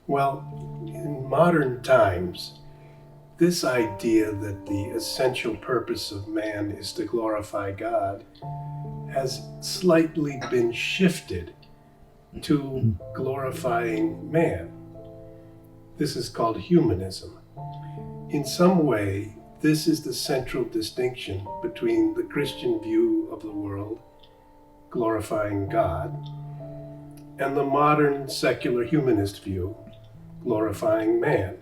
Well, in modern times, this idea that the essential purpose of man is to glorify God has slightly been shifted to glorifying man. This is called humanism. In some way, this is the central distinction between the Christian view of the world, glorifying God, and the modern secular humanist view, glorifying man.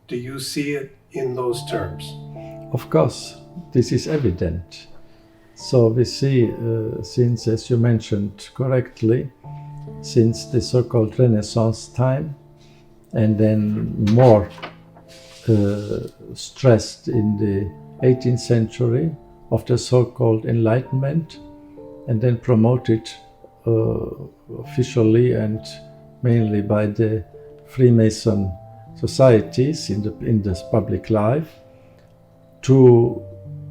Do you see it in those terms? Of course, this is evident. So we see, since, as you mentioned correctly, since the so-called Renaissance time, and then more stressed in the 18th century of the so-called Enlightenment, and then promoted officially and mainly by the Freemason societies in the public life, to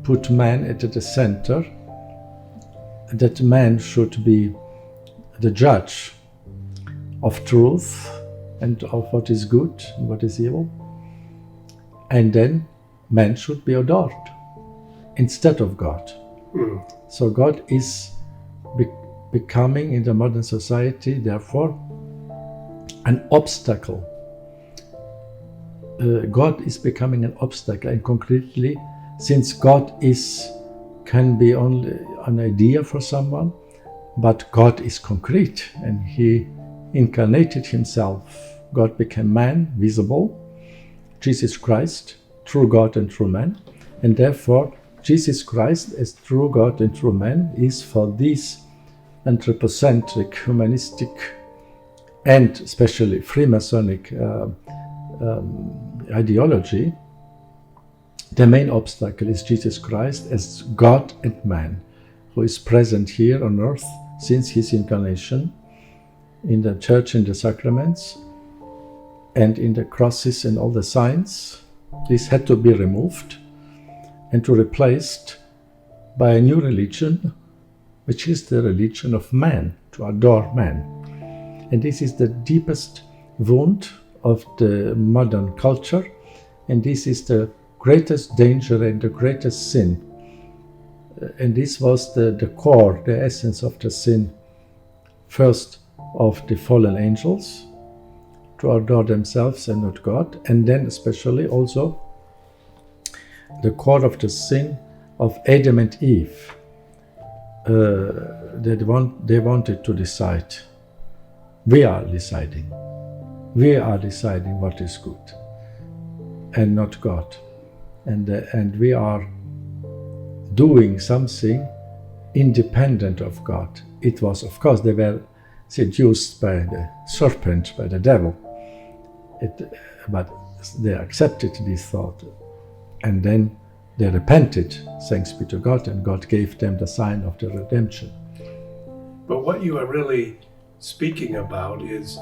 put man at the center, that man should be the judge of truth and of what is good and what is evil, and then man should be adored instead of God. So God is becoming in the modern society, therefore, an obstacle. God is becoming an obstacle, and concretely, since God can be only an idea for someone, but God is concrete, and He incarnated Himself. God became man, visible, Jesus Christ, true God and true man, and therefore Jesus Christ as true God and true man is for this anthropocentric, humanistic, and especially Freemasonic ideology. The main obstacle is Jesus Christ as God and man, who is present here on earth since His incarnation, in the church and the sacraments, and in the crosses and all the signs. This had to be removed and to replaced by a new religion, which is the religion of man, to adore man. And this is the deepest wound of the modern culture, and this is the greatest danger and the greatest sin. And this was the core, the essence of the sin, first of the fallen angels, to adore themselves and not God, and then especially also the core of the sin of Adam and Eve. They wanted to decide. We are deciding. We are deciding what is good, and not God. And we are doing something independent of God. It was, of course, they were seduced by the serpent, by the devil. But they accepted this thought, and then they repented, thanks be to God, and God gave them the sign of the redemption. But what you are really speaking about is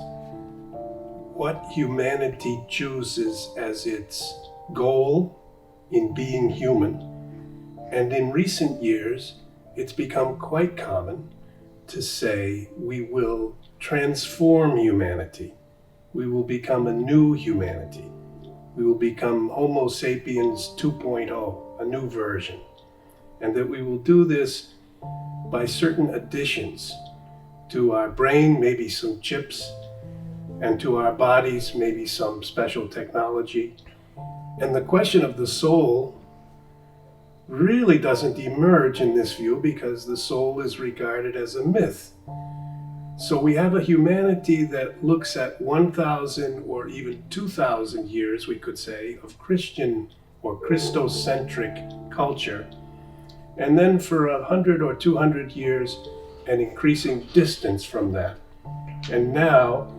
what humanity chooses as its goal in being human. And in recent years, it's become quite common to say we will transform humanity. We will become a new humanity. We will become Homo sapiens 2.0, a new version. And that we will do this by certain additions to our brain, maybe some chips, and to our bodies, maybe some special technology. And the question of the soul really doesn't emerge in this view because the soul is regarded as a myth. So we have a humanity that looks at 1,000 or even 2,000 years, we could say, of Christian or Christocentric culture. And then for 100 or 200 years, an increasing distance from that. And now,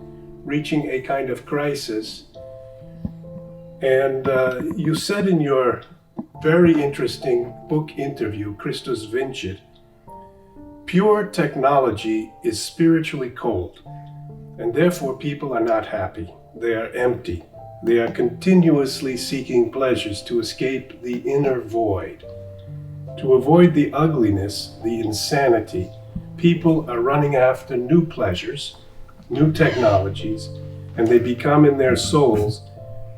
reaching a kind of crisis. And you said in your very interesting book interview, Christus Vincit, pure technology is spiritually cold, and therefore people are not happy. They are empty. They are continuously seeking pleasures to escape the inner void. To avoid the ugliness, the insanity, people are running after new pleasures, new technologies, and they become in their souls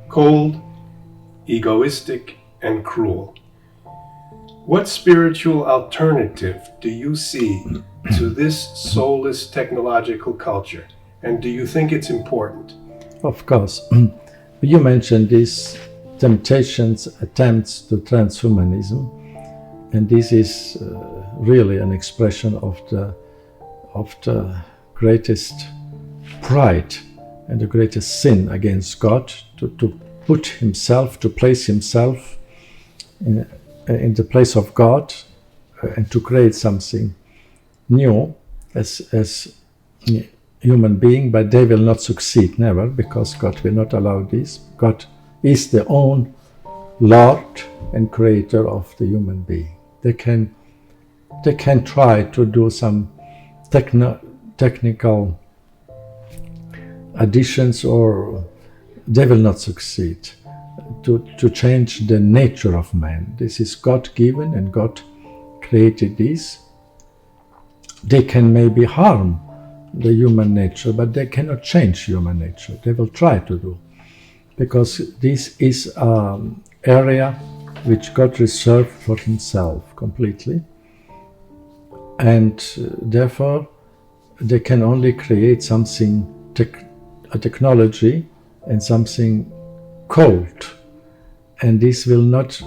cold, egoistic, and cruel. What spiritual alternative do you see to this soulless technological culture? And do you think it's important? Of course. You mentioned these temptations, attempts to transhumanism, and this is really an expression of the greatest pride and the greatest sin against God, to put himself, to place himself in the place of God, and to create something new as human being, but they will not succeed, never, because God will not allow this. God is the own Lord and creator of the human being. They can try to do some technical additions, or they will not succeed to change the nature of man. This is God-given, and God created this. They can maybe harm the human nature, but they cannot change human nature. They will try to do, because this is an area which God reserved for himself completely, and therefore they can only create something, a technology and something cold, and this will not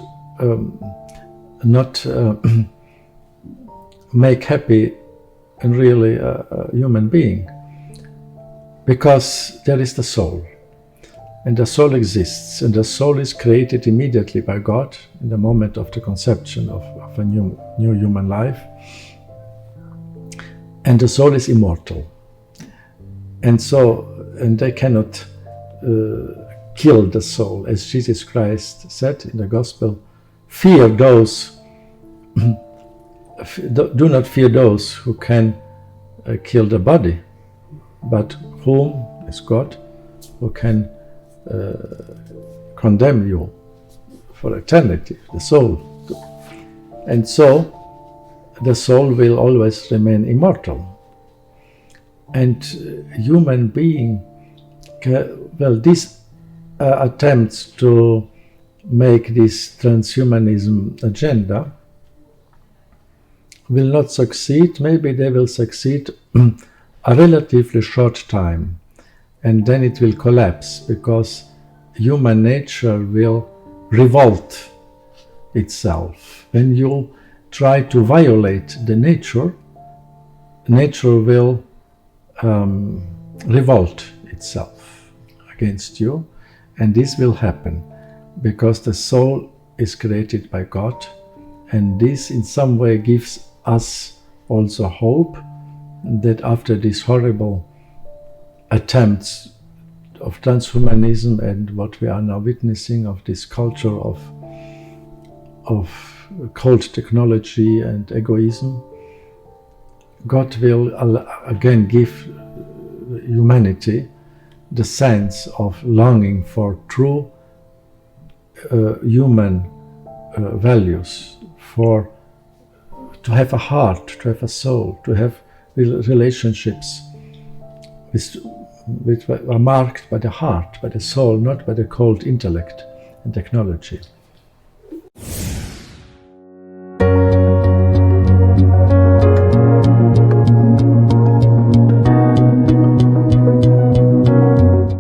make happy and really a human being, because there is the soul, and the soul exists, and the soul is created immediately by God in the moment of the conception of a new human life, and the soul is immortal, and they cannot kill the soul, as Jesus Christ said in the Gospel. Fear those do not fear those who can kill the body, but whom is God, who can condemn you for eternity, the soul. And so the soul will always remain immortal. And human being, these attempts to make this transhumanism agenda will not succeed. Maybe they will succeed a relatively short time, and then it will collapse, because human nature will revolt itself. When you try to violate the nature will revolt itself against you, and this will happen because the soul is created by God, and this in some way gives us also hope that after these horrible attempts of transhumanism and what we are now witnessing of this culture of cold technology and egoism, God will again give humanity the sense of longing for true human values, to have a heart, to have a soul, to have relationships which are marked by the heart, by the soul, not by the cold intellect and technology.